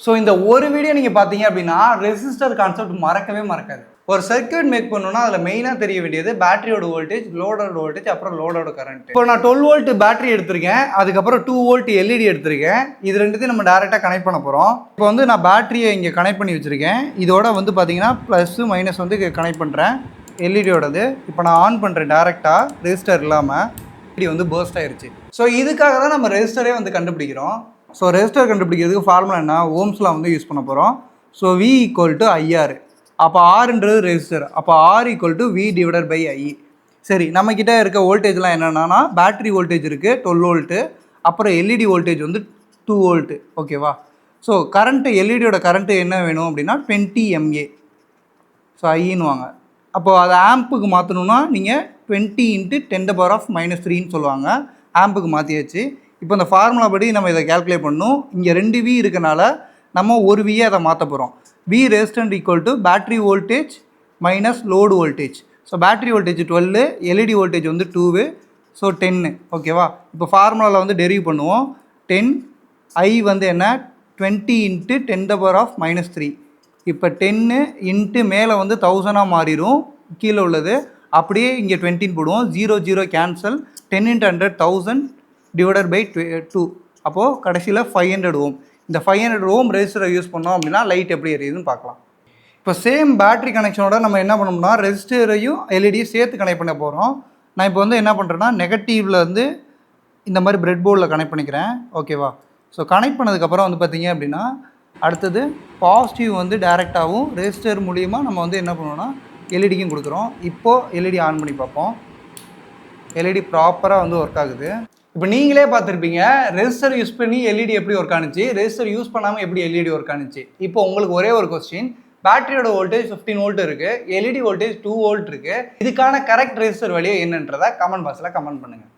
So இந்த ஒரு video நீங்கள் பார்த்தீங்க அப்படின்னா ரெசிஸ்டர் கான்செப்ட் மறக்கவே மறக்காது. ஒரு சர்க்யூட் மேக் பண்ணணும்னா அதில் மெயினாக தெரிய வேண்டியது பேட்டரியோட வோல்டேஜ், லோடோட வோல்டேஜ், அப்புறம் லோடோட கரண்ட். இப்போ நான் 12 வோல்ட் பேட்டரி எடுத்திருக்கேன், அதுக்கப்புறம் 2 வோல்ட் எல்இடி எடுத்திருக்கேன். இது ரெண்டுத்தையும் நம்ம டேரெக்டாக கனெக்ட் பண்ண போகிறோம். இப்போ வந்து நான் பேட்டரியை இங்கே கனெக்ட் பண்ணி வச்சுருக்கேன். இதோட வந்து பார்த்தீங்கன்னா ப்ளஸ் மைனஸ் வந்து கனெக்ட் பண்ணுறேன் எல்இடியோடது. இப்போ நான் ஆன் பண்ணுறேன் டேரெக்டாக ரெசிஸ்டர் இல்லாமல். எல்இடி வந்து பர்ஸ்ட் ஆயிடுச்சு. ஸோ இதுக்காக தான் நம்ம ரெசிஸ்டரே வந்து கண்டுபிடிக்கிறோம். ஸோ ரெசிஸ்டர் கண்டுபிடிக்கிறதுக்கு ஃபார்முலா என்ன, ஓம்ஸ்லாம் வந்து யூஸ் பண்ண போகிறோம். So V = IR. அப்போ ஆர்ன்றது ரெசிஸ்டர், அப்போ R = V/I. சரி, நம்மக்கிட்ட இருக்க வோல்டேஜ்லாம் என்னென்னா பேட்டரி வோல்டேஜ் இருக்குது 12 வோல்ட்டு, அப்புறம் எல்இடி வோல்டேஜ் வந்து 2 வோல்ட்டு. ஓகேவா? ஸோ கரண்ட்டு, எல்இடியோட கரண்ட்டு என்ன வேணும் அப்படின்னா 20 mA. ஸோ ஐன்னு வாங்க. அப்போது அதை ஆம்புக்கு மாற்றணுன்னா நீங்கள் 20 × 10⁻³ சொல்லுவாங்க. ஆம்புக்கு மாற்றியாச்சு. இப்போ இந்த ஃபார்முலா படி நம்ம இதை கேல்குலேட் பண்ணணும். இங்கே 2 V இருக்கனால நம்ம ஒரு வியை அதை மாற்ற போகிறோம். V resistant = battery voltage minus load voltage. So battery voltage 12, LED voltage வந்து 2, ஸோ 10. ஓகேவா? இப்போ ஃபார்முலாவில் வந்து டெரிவ் பண்ணுவோம். 10 I வந்து என்ன, 20 × 10⁻³ இப்போ 10 இன்ட்டு மேலே வந்து 1000 மாறிடும் கீழே உள்ளது. அப்படியே இங்கே 20 போடுவோம். 0 0 கேன்சல். 10 × 100 1000 /2. அப்போது கடைசியில் 500 ஓம். இந்த 500 ஓம் ரெசிஸ்டரை யூஸ் பண்ணோம் அப்படின்னா லைட் எப்படி எரியுதுன்னு பார்க்கலாம். இப்போ சேம் பேட்டரி கனெக்ஷனோட நம்ம என்ன பண்ணோம்னா ரெசிஸ்டரையும் எல்இடியும் சேர்த்து கனெக்ட் பண்ண போகிறோம். நான் இப்போ வந்து என்ன பண்ணுறேன்னா நெகட்டிவில் வந்து இந்த மாதிரி பிரெட் போர்டில் கனெக்ட் பண்ணிக்கிறேன். ஓகேவா? ஸோ கனெக்ட் பண்ணதுக்கப்புறம் வந்து பார்த்தீங்க அப்படின்னா அடுத்தது பாசிட்டிவ் வந்து டேரெக்டாகவும் ரெசிஸ்டர் மூலியமாக நம்ம வந்து என்ன பண்ணுவோம்னா எல்இடிக்கும் கொடுக்குறோம். இப்போது எல்இடி ஆன் பண்ணி பார்ப்போம். எல்இடி ப்ராப்பராக வந்து ஒர்க் ஆகுது. இப்போ நீங்களே பார்த்துருப்பீங்க ரெசிஸ்டர் யூஸ் பண்ணி எல்இடி எப்படி ஒர்க் ஆனிச்சு, ரெசிஸ்டர் யூஸ் பண்ணாமல் எப்படி எல்இடி ஒர்க் ஆனிச்சு. இப்போ உங்களுக்கு ஒரே ஒரு கொஸ்டின், பேட்டரியோட வோல்டேஜ் 15 வோல்ட் இருக்குது, எல்இடி வோல்டேஜ் 2 வோல்ட் இருக்குது. இதுக்கான கரெக்ட் ரெசிஸ்டர் வேல்யூ என்னன்றதை கமெண்ட் பாக்ஸில் கமெண்ட் பண்ணுங்கள்.